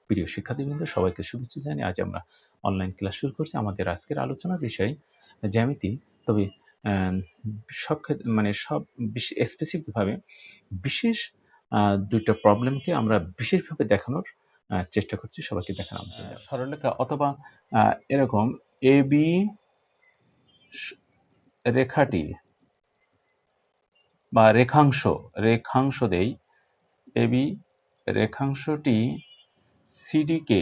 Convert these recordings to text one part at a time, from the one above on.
প্রিয় শিক্ষার্থীবৃন্দ, সবাইকে শুভেচ্ছা জানিয়ে আজ আমরা অনলাইন ক্লাস শুরু করছি। আমাদের আজকের আলোচনার বিষয় জ্যামিতি, তবে সব ক্ষেত্রে সব স্পেসিফিকভাবে বিশেষ দুইটা প্রবলেমকে আমরা বিশেষভাবে দেখানোর চেষ্টা করছি। সবাইকে দেখানো সরলরেখা অথবা এরকম এ বি রেখাটি বা রেখাংশ দেই, এ বি রেখাংশটি সিডিকে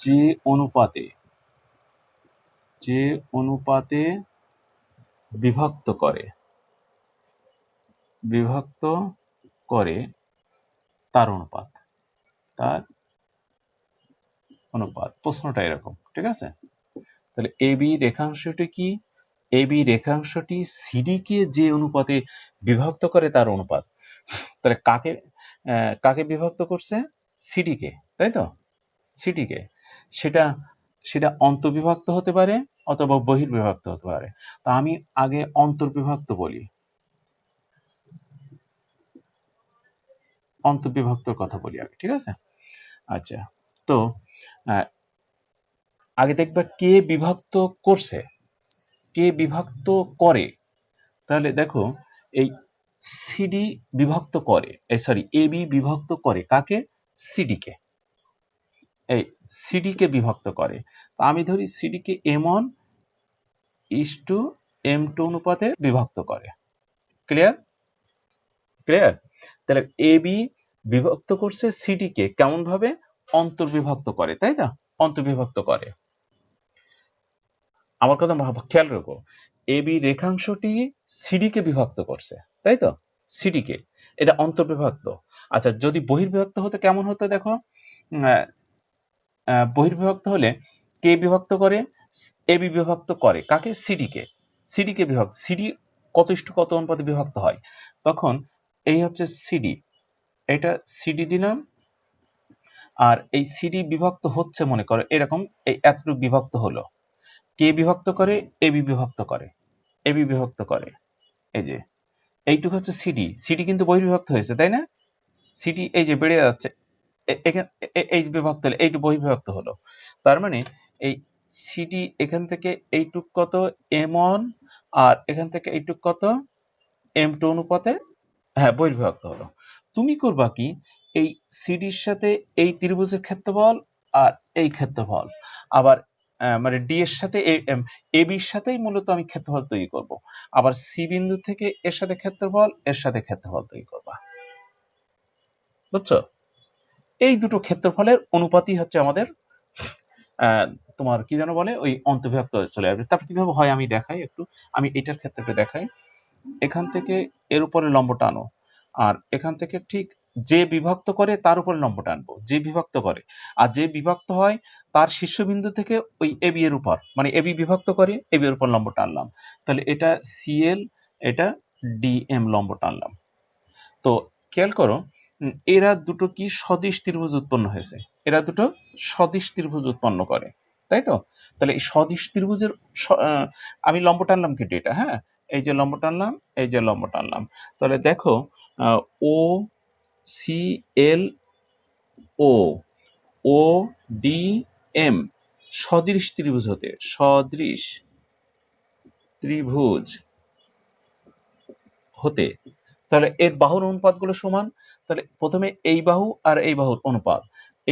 যে অনুপাতে বিভক্ত করে তার অনুপাত। প্রশ্নটা এরকম, ঠিক আছে? তাহলে এ বি রেখাংশটি কি? এ বি রেখাংশটি সিডিকে যে অনুপাতে বিভক্ত করে তার অনুপাত। তাহলে কাকে বিভক্ত করছে? সিডিকে, তাই তো? সিডিকে। সেটা অন্তর্বিভক্ত হতে পারে অথবা বহির্বিভক্ত হতে পারে। তা আমি আগে অন্তর্বিভক্ত বলি, অন্তর্বিভক্তর কথা বলি আগে, ঠিক আছে? আচ্ছা, তো আগে দেখবা কে বিভক্ত করছে, কে বিভক্ত করে। তাহলে দেখো, এই সিডি বিভক্ত করে, এ বি বিভক্ত করে কাকে? সিডিকে। এই সিডিকে বিভক্ত করে। আমি ধরি সিডিকে M1 M2 অনুপাতে বিভক্ত করে। ক্লিয়ার? তাহলে এ বি বিভক্ত করছে সিডিকে কেমন ভাবে? অন্তর্বিভক্ত করে, তাই না? অন্তর্বিভক্ত করে। আমার কথা খেয়াল রাখো, এ বি রেখাংশটি সিডিকে বিভক্ত করছে, তাই তো? সিডিকে, এটা অন্তর্বিভক্ত। আচ্ছা, যদি বহির্বিভক্ত হতো কেমন হতো দেখো। বহির্বিভক্ত হলে কে বিভক্ত করে? এ বি বিভক্ত করে কাকে? সিডিকে। সিডিকে বিভক্ত, সিডি কত অনুপাতে বিভক্ত হয়, তখন এই হচ্ছে সিডি, এটা সিডি দিলাম, আর এই সিডি বিভক্ত হচ্ছে মনে করো এরকম, এই এতটুকু বিভক্ত হলো। কে বিভক্ত করে? এ বি বিভক্ত করে, এ বি বিভক্ত করে। এই যে এইটুকু হচ্ছে সিডি, সিডি কিন্তু বহির্বিভক্ত হয়েছে, তাই না? সিডি এই যে বেড়ে যাচ্ছে, এই বিভক্ত হলো, এইটুকু বহির্বিভক্ত হলো। তার মানে এই সিডি এখান থেকে এইটুক কত? M1, আর এখান থেকে এইটুক কত? M2 অনুপাতে বহির্বিভক্ত হলো। তুমি করবা কি, এই সিডির সাথে এই ত্রিভুজের ক্ষেত্রফল আর এই ক্ষেত্রফল, আবার ডি এর সাথে এ বির সাথেই মূলত আমি ক্ষেত্রফল তৈরি করব। আবার সি বিন্দু থেকে এর সাথে ক্ষেত্রফল, এর সাথে ক্ষেত্রফল তৈরি করবা। বুঝছো? এই দুটো ক্ষেত্রফলের অনুপাতই হচ্ছে আমাদের তোমার কি যেন বলে, ওই অন্তর্বিভক্ত চলে আসবে। তারপর কিভাবে হয় আমি দেখাই একটু। আমি এটার ক্ষেত্রে দেখাই। এখান থেকে এর উপরে লম্ব টানো, আর এখান থেকে ঠিক যে বিভক্ত করে তার উপরে লম্ব টানবো, যে বিভক্ত করে। আর যে বিভক্ত হয় তার শীর্ষবিন্দু থেকে ওই এ বি এর উপর, এ বি বিভক্ত করে এ বি এর উপর লম্ব টানলাম। তাহলে এটা সিএল, এটা ডিএম লম্ব টানলাম। তো খেয়াল করো, এরা দুটো কি সদিশ ত্রিভুজ উৎপন্ন হয়েছে, এরা দুটো সদিশ ত্রিভুজ উৎপন্ন করে, তাই তো? তাহলে এই সদিশ ত্রিভুজের আমি লম্ব টানলাম কেটে এটা, হ্যাঁ, এই যে লম্ব টানলাম, এই যে লম্ব টানলাম। তাহলে দেখো, ও সি এল ও ও ডি এম সদৃশ ত্রিভুজ হতে, তাহলে এর বাহুর অনুপাতগুলো সমান। তাহলে প্রথমে এই বাহু আর এই বাহুর অনুপাত,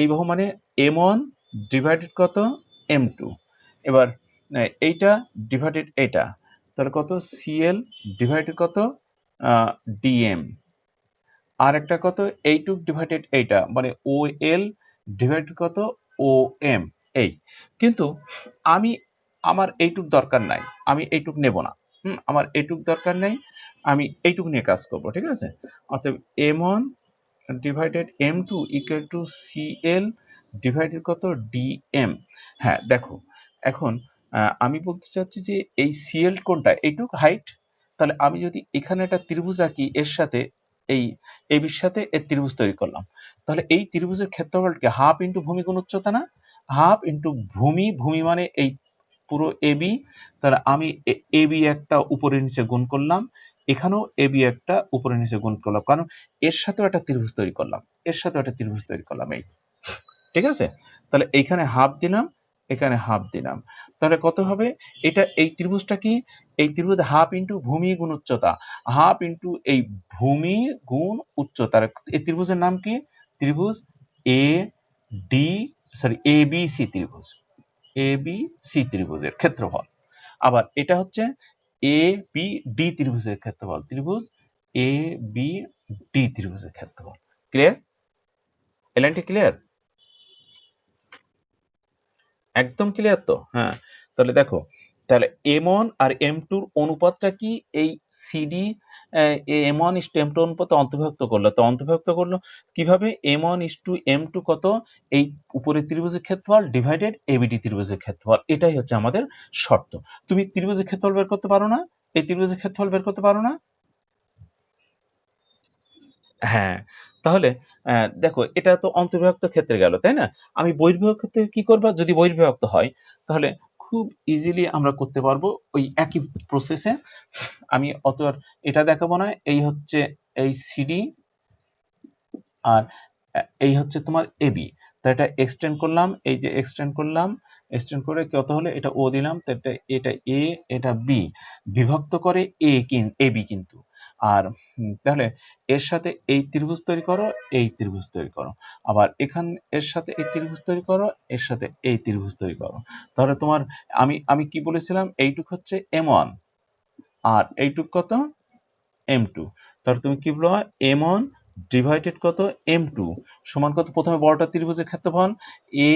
এই বাহু মানে M1 ডিভাইডেড কত? M2। এবার এইটা ডিভাইডেড এটা, তাহলে কত? CL ডিভাইডেড কত? DM। আর একটা কত? এইটুক ডিভাইডেড এইটা, মানে OL ডিভাইডেড কত? OM। এই কিন্তু আমার এইটুক দরকার নাই, আমি এইটুক নেব না। আমার এইটুক দরকার নেই, আমি এইটুক নিয়ে কাজ করব, ঠিক আছে? অতএব M1 divided M2 equal to CL divided কত? DM। হ্যাঁ, দেখো এখন আমি বলতে চাচ্ছি যে এই CL কোনটা? এইটুক হাইট। তাহলে আমি যদি এখানে একটা ত্রিভুজ আঁকি, এর সাথে এই এর সাথে এর ত্রিভুজ তৈরি করলাম, তাহলে এই ত্রিভুজের ক্ষেত্রফলকে হাফ ইন্টু ভূমি গুণ উচ্চতা না? হাফ ইন্টু ভূমি মানে এই পুরো এবি। তাহলে আমি এবি একটা উপরে নিচে গুণ করলাম, এখানেও এ বি একটা উপরে নিচে গুণ করলাম, কারণ এর সাথেও একটা ত্রিভুজ তৈরি করলাম, এর সাথেও একটা ত্রিভুজ তৈরি করলাম, এই ঠিক আছে। তাহলে এইখানে হাফ দিলাম, এখানে হাফ দিলাম, তাহলে কত হবে? এটা এই ত্রিভুজটা কি? এই ত্রিভুজ হাফ ইন্টু ভূমি গুণ উচ্চতা, হাফ ইন্টু এই ভূমি গুণ উচ্চতা। এই ত্রিভুজের নাম কি? ত্রিভুজ A D sorry A B C ত্রিভুজ, এ বি সি ত্রিভুজের ক্ষেত্রফল। আবার এটা হচ্ছে এ বি ডি ত্রিভুজের ক্ষেত্রফল, ত্রিভুজ এ বি ডি ত্রিভুজের ক্ষেত্রফল। ক্লিয়ার? এই লাইনটি ক্লিয়ার? একদম ক্লিয়ার তো? হ্যাঁ, তাহলে দেখো, তাহলে M1 আর M2 অনুপাতটা কি? এই CD M1 is to M2 অনুপাতে অন্তর্ভুক্ত করলো। তো অন্তর্ভুক্ত করলো কিভাবে? M1 ইস টু M2 কত? এই উপরের ত্রিভুজের ক্ষেত্রফল ডিভাইডেড ABD ত্রিভুজের ক্ষেত্রফল। এটাই হচ্ছে আমাদের শর্ত। তুমি ত্রিভুজের ক্ষেত্রফল বের করতে পারো না? এই ত্রিভুজের ক্ষেত্রফল বের করতে পারো না? হ্যাঁ, তাহলে দেখো, এটা তো অন্তর্বিভক্ত ক্ষেত্রে গেল, তাই না? আমি বহির্বিভক্ত ক্ষেত্রে কি করবা? যদি বহির্বিভক্ত হয় তাহলে খুব ইজিলি আমরা করতে পারবো ওই একই প্রসেসে। আমি অত আর এটা দেখাবো না। এই হচ্ছে এই সিডি, আর এই হচ্ছে তোমার এবি। তো এটা এক্সটেন্ড করলাম, এই যে এক্সটেন্ড করলাম, এক্সটেন্ড করে কত হলো? এটা ও দিলাম, তো এটা এ, এটা বি, বিভক্ত করে এ বি কিন্তু। আর তাহলে এর সাথে এই ত্রিভুজ তৈরি করো, এই ত্রিভুজ তৈরি করো, আবার এখান এর সাথে এই ত্রিভুজ তৈরি করো, এর সাথে এই ত্রিভুজ তৈরি করো। তাহলে তোমার আমি কি বলেছিলাম? এইটুক হচ্ছে M1 আর এইটুক কত? M2। তাহলে তুমি কি বলবা? M1 ডিভাইডেড কত? M2 সমান কত? প্রথমে বড়টা ত্রিভুজের ক্ষেত্রফল, এ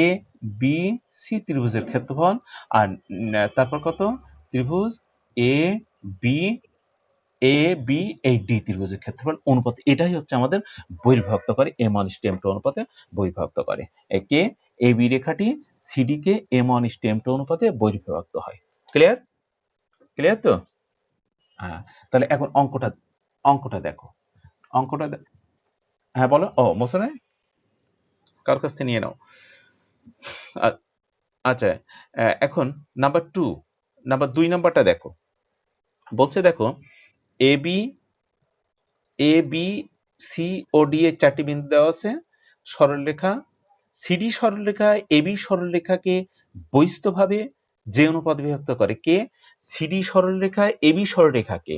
বি সি ত্রিভুজের ক্ষেত্রফল, আর তারপর কত? ত্রিভুজ এ বি এই ডি ত্রিভুজের ক্ষেত্রফল অনুপাত। এটাই হচ্ছে আমাদের বহির্বিভক্ত করে M1 ইস টু M2 অনুপাতে বহির্বিভক্ত করে। একে এ বি রেখাটি CD K M1 is to M2 অনুপাতে বহির্বিভক্ত হয়। ক্লিয়ার? ক্লিয়ার তো? হ্যাঁ, তাহলে এখন অঙ্কটা দেখো, অঙ্কটা হ্যাঁ বলো। ও মোছে নাই, কার কাছ থেকে নিয়ে নাও। আচ্ছা, এখন নাম্বার 2 নাম্বারটা দেখো। বলছে দেখো, এ বি সি ও ডি এর 4টি বিন্দু দেওয়া আছে। সরলরেখা সিডি সরলরেখা এবি সরলরেখাকে বহিস্থভাবে যে অনুপাত বিভক্ত করে। কে? সিডি সরলরেখা এবি সরলরেখাকে,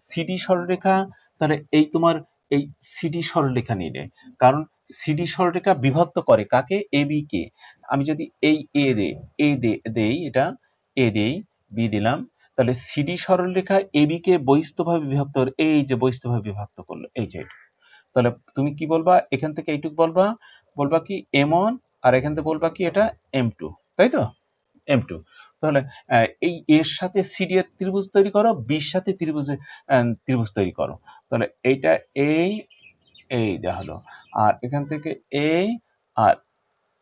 সিডি সরলরেখা, তাহলে এই তোমার এই সিডি সরলরেখা নিলে, কারণ সিডি সরলরেখা বিভক্ত করে কাকে? এবি কে। আমি যদি এই দেই, এটা এ দেই, বি দিলাম, তাহলে সিডি সরলরেখা এবি কে বহিস্থভাবে বিভক্ত করে, এই যে বহিস্থভাবে বিভক্ত করলো, এই যে এটা। তাহলে তুমি কি বলবা? এখান থেকে এইটুক বলবা, বলবা কি M1, আর এখান থেকে বলবা কি এটা M2, তাই তো? M2। তাহলে এই এর সাথে সিডি এর ত্রিভুজ তৈরি করো, বির সাথে ত্রিভুজ তৈরি করো। তাহলে এইটা এই দেওয়া হলো, আর এখান থেকে এই, আর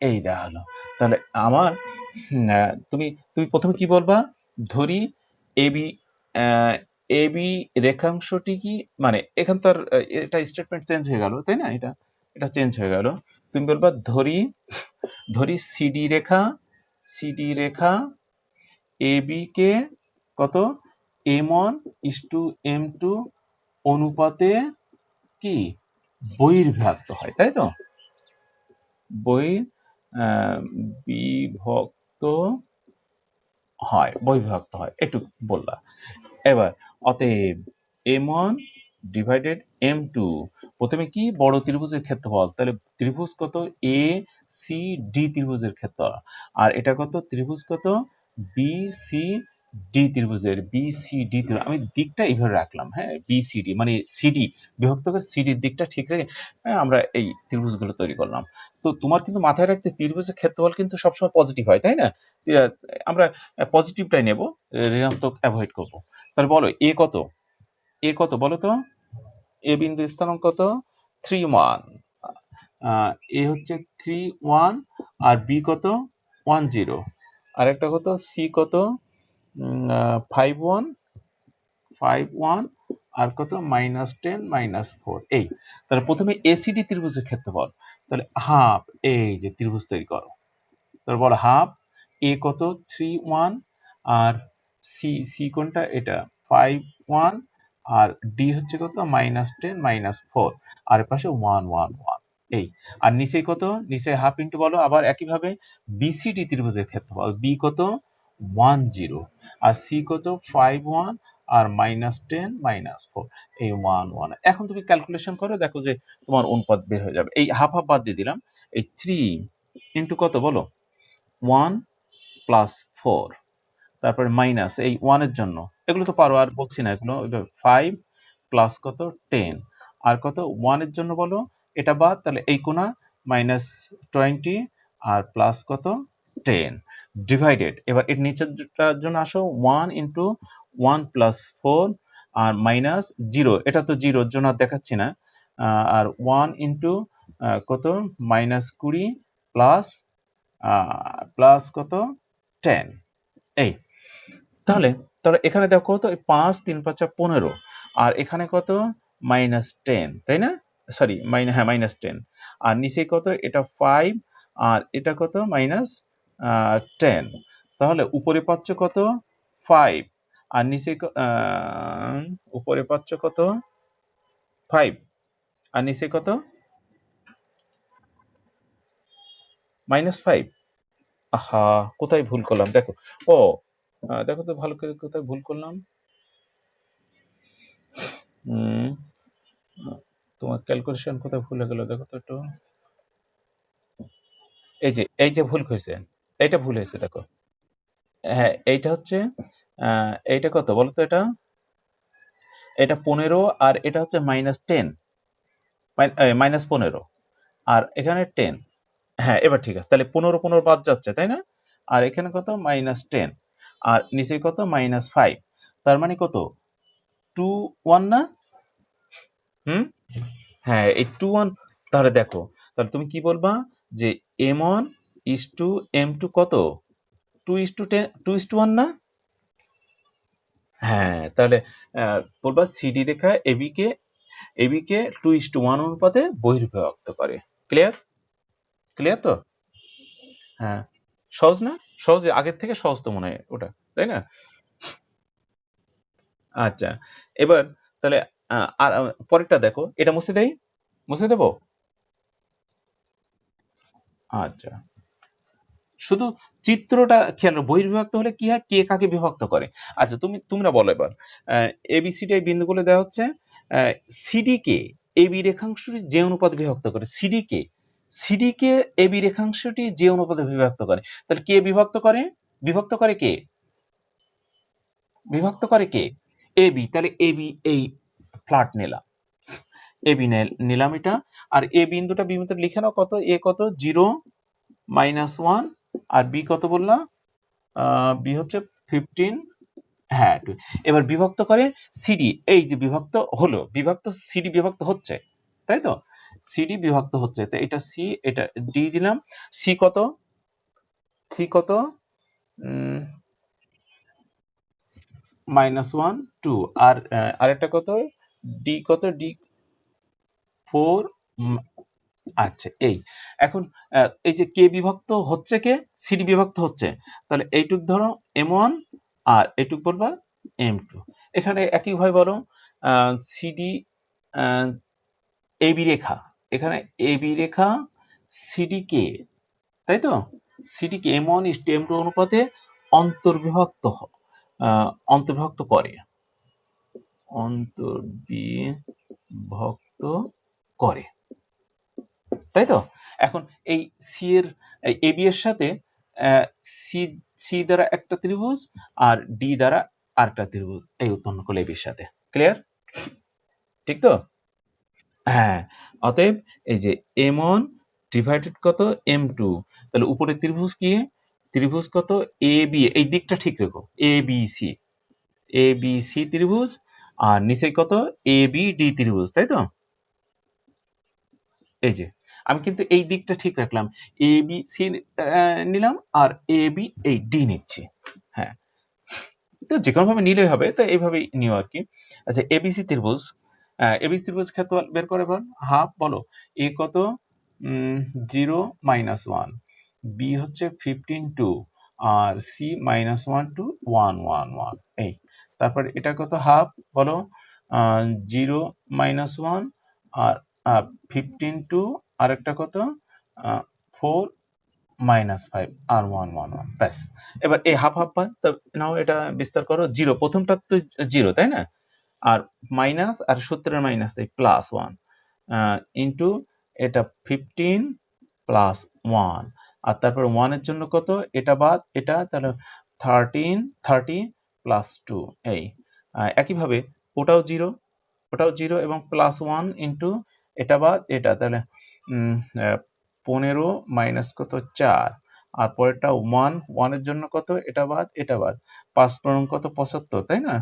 এই দেওয়া হলো। তাহলে আমার তুমি তুমি প্রথমে কি বলবা? ধরি এবি এবি রেখাংশটি কি, মানে এখান তো আর এটা স্টেটমেন্ট চেঞ্জ হয়ে গেল, তাই না? এটা চেঞ্জ হয়ে গেল। তুমি বলবা ধরি সিডি রেখা এবি কে কত? M1 ইস টু M2 অনুপাতে কি বহির্বিভক্ত হয়, তাই তো? বিভক্ত বহির্বিভক্ত হয়, একটু বললা। এবার অতএব M1 ডিভাইডেড M2, প্রথমে কি? বড় ত্রিভুজের ক্ষেত্রফল, তাহলে ত্রিভুজ কত? এ সি ডি ত্রিভুজের ক্ষেত্রফল, আর এটা কত? ত্রিভুজ কত? বি সি ডি ত্রিভুজের, বি সি ডি ত্রিভুজ। আমি দিকটা এইভাবে রাখলাম, হ্যাঁ, বি সি ডি মানে সিডি বিভক্ত করে সিডির দিকটা ঠিক রেখে আমরা এই ত্রিভুজগুলো তৈরি করলাম। তো তোমার কিন্তু মাথায় রাখতে ত্রিভুজের ক্ষেত্রফল কিন্তু সবসময় পজিটিভ হয়, তাই না? আমরা পজিটিভটাই নেব, ঋণাত্মক অ্যাভয়েড করব। তাহলে বলো এ কত বলো তো? এ বিন্দু স্থানাঙ্ক কত? 3 1। এ হচ্ছে 3 1, আর বি কত? 1 0, আর একটা কত? সি কত? 5 1, আর কত? -10 -4। এই তাহলে প্রথমে এসিডি ত্রিভুজের ক্ষেত্রফল, তাহলে হাফ, এই যে ত্রিভুজ তৈরি করো। তারপর বলো হাফ, এ কত? 3 1, আর সি কোনটা? এটা 5 1, আর ডি হচ্ছে কত -10 -4 আর এর পাশে 1 1 1 এই আর নিচে কত নিচে হাফ ইন্টু বলো আবার একইভাবে বিসিডি ত্রিভুজের ক্ষেত্রফল বি কত 1 0 আর সি কত 5 1 আর -10 -4 এই 1 1 এখন তুমি ক্যালকুলেশন করো দেখো যে তোমার অনুপাত বের হয়ে যাবে এই হাফ হাফ বাদ দিয়ে দিলাম এই 3 ইন্টু কত বলো 1 প্লাস 4 তারপরে মাইনাস এই 1 এর জন্য এগুলো তো পারো আর বলছি না এগুলো 5 প্লাস কত 10 আর কত 1 এর জন্য বলো এটা বাদ তাহলে এই কোণা -20 আর প্লাস কত 10 ডিভাইডেড এবার এর নিচেরটার জন্য আসো 1 ইন্টু 1 প্লাস 4 আর মাইনাস 0 এটা তো জিরোর জন্য আর দেখাচ্ছি না আর 1 ইন্টু কত -20 প্লাস প্লাস কত 10 এই তাহলে তাহলে এখানে দেখো তো 5 3 5 15 আর এখানে কত -10 তাই না সরি -10 আর নিচে কত এটা 5 আর এটা কত -10 তাহলে উপরে পাচ্ছ কত 5 আর নিচে উপরে পাচ্ছ কত 5 আর নিচে কত -5 আহা কোথায় ভুল করলাম দেখো ও দেখো তো ভালো করে কোথায় ভুল করলাম তোমার ক্যালকুলেশন কোথায় ভুল হয়ে গেল দেখো তো একটু এই যে ভুল হয়েছে এইটা ভুল হয়েছে দেখো হ্যাঁ এইটা হচ্ছে এইটা কত বলো তো এটা 15 আর এটা হচ্ছে -10 -15 আর এখানে 10 হ্যাঁ এবার ঠিক আছে তাহলে 15 15 বাদ যাচ্ছে তাই না আর এখানে কত -10 আর নিচে কত -5 তার মানে কত 2 1 না হুম হ্যাঁ এই 2 1 তাহলে দেখো তাহলে তুমি কি বলবা যে m1 is to m2 কত 2:10 2:1 না হ্যাঁ তাহলে বলবা সিডি রেখা এবি কে 2:1 অনুপাতে বহির্বিভক্ত করে ক্লিয়ার ক্লিয়ার তো হ্যাঁ সহজ না সহজে আগের থেকে সহজ তো মনে হয় ওটা তাই না আচ্ছা এবার তাহলে আর পরেরটা দেখো এটা মুছে দেই মুছে দেবো আচ্ছা শুধু চিত্রটা খেয়াল রাখো, বহির্বিভক্ত হলে কি হয় কে কাকে বিভক্ত করে আচ্ছা তোমরা বলো এবার এবিসিডি এই বিন্দুগুলো দেওয়া হচ্ছে সিডি কে এবি রেখাংশটি যে অনুপাতে বিভক্ত করে সিডি কে এবি রেখাংশটি যে অনুপাতে বিভক্ত করে তাহলে কে বিভক্ত করে কে বিভক্ত করে কে এবি তাহলে এবি এই ফ্ল্যাট নিলাম এবি নিলাম এটা আর এ বিন্দুটা বিন্দুতে লিখে নাও কত এ কত 0 -1 আর বি কত বললাম বি হচ্ছে 15 হ্যাঁ এবার বিভক্ত করে সিডি এই যে বিভক্ত সিডি বিভক্ত হচ্ছে তাই তো সিডি বিভক্ত হচ্ছে তো এটা সি এটা ডি দিলাম সি কত -1 2 আর আরেকটা কত ডি কত ডি 4 আচ্ছা এই এখন এই যে কে বিভক্ত হচ্ছে কে সিডি বিভক্ত হচ্ছে তাহলে এইটুক ধরো m1 আর এইটুক বলবা m2 এখানে একইভাবে বলো সিডি এবি রেখা এখানে এবি রেখা সিডি কে তাই তো CD K m1 is to m2 অনুপাতে অন্তর্বিভক্ত অন্তর্বিভক্ত করে অন্তর্বিভক্ত করে তাই তো এখন এই সি এর এবি এর সাথে সি সি দ্বারা একটা ত্রিভুজ আর ডি দ্বারা আরেকটা ত্রিভুজ এই উৎপন্ন করলে এবির সাথে ক্লিয়ার ঠিক তো হ্যাঁ অতএব এই যে m1 ডিভাইডেড কত m2 তাহলে উপরে ত্রিভুজ কত এ বি এই দিকটা ঠিক রেখো এ বি সি ত্রিভুজ আর নিচে কত এ বি ডি ত্রিভুজ তাই তো এই যে আমি কিন্তু এই দিকটা ঠিক রাখলাম এ বি সি নিলাম আর এ বি এই ডি নিচ্ছি হ্যাঁ তো যে কোনো ভাবে নিলেই হবে তো এইভাবেই নিও আর কি আচ্ছা এবিসি ত্রিভুজ ক্ষেত্রফল বের করে বল হাফ বলো এ কত 0 -1 বি হচ্ছে 15 2 আর সি -1 2 1 1 1 এই তারপর এটা কত হাফ বলো 0 - 1 আর 15 টু আরেকটা কত 4 - 5 আর 1 1 1 ব্যাস। এবার এই হাফ হাফ তো নাও এটা বিস্তার করো। 0 প্রথমটা তো 0 তাই না, আর মাইনাস আর সূত্রের মাইনাস এই +1 ইন্টু এটা 15 +1 আর তারপর 1 এর জন্য কত, এটা বাদ এটা, তাহলে 30 +2 এই একইভাবে ওটাও 0 এবং +1 ইন্টু এটা বাদ এটা, তাহলে 15 মাইনাস কত 4 আর পরেরটা 1 এর জন্য কত, এটা বাদ 5 কত 75 তাই না,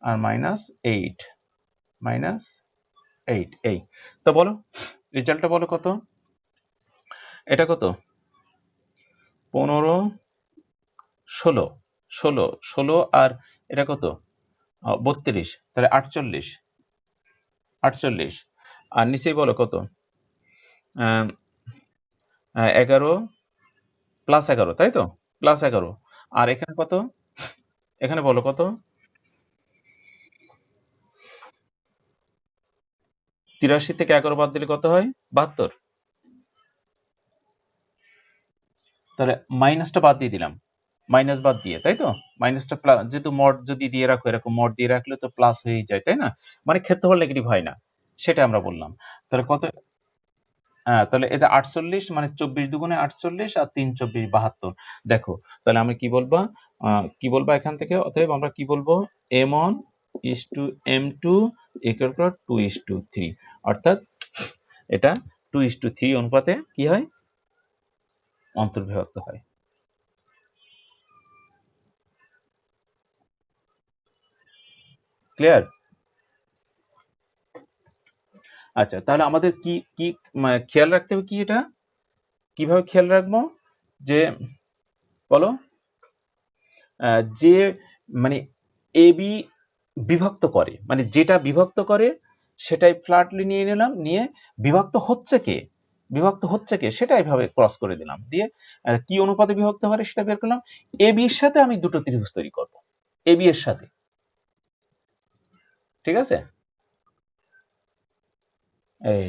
আর -8 এই। তো বলো রেজাল্টটা বলো কত, এটা কত 15 16 আর এটা কত 32, তাহলে 48 আর নিচেই বলো কত 11 +11 তাই তো, +11 আর এখানে কত, এখানে বলো কত 83 থেকে 11 বাদ দিলে কত হয় 72, তাহলে মাইনাসটা বাদ দিয়ে দিলাম, মাইনাস বাদ দিয়ে তাই তো, মাইনাসটা যেহেতু মড যদি দিয়ে রাখো এরকম মড দিয়ে রাখলে তো প্লাস হয়েই যায় তাই না, মানে ক্ষেত্রফল নেগেটিভ হয় না, সেটা আমরা বললাম। তাহলে কত, তাহলে এটা 48 মানে 24 দুগুণে 48 আর 3 24 72। দেখো তাহলে আমি কি বলবো এখান থেকে, অতএব আমরা কি বলবো m1 = m2 = 2:3, অর্থাৎ এটা 2:3 অনুপাতে কি হয় অন্তর্বিভক্ত হয়। ক্লিয়ার? আচ্ছা তাহলে আমাদের কি কি খেয়াল রাখতে হবে, কি এটা কিভাবে খেয়াল রাখবো, যে বলো যে মানে এ বি বিভক্ত করে, মানে যেটা বিভক্ত করে সেটাই ফ্ল্যাটলি নিয়ে নিলাম, নিয়ে বিভক্ত হচ্ছে কে সেটা এইভাবে ক্রস করে দিলাম, দিয়ে কি অনুপাতে বিভক্ত করে সেটা বের করলাম। এ বি এর সাথে আমি দুটো ত্রিভুজ তৈরি করব, এ বি এর সাথে, ঠিক আছে এই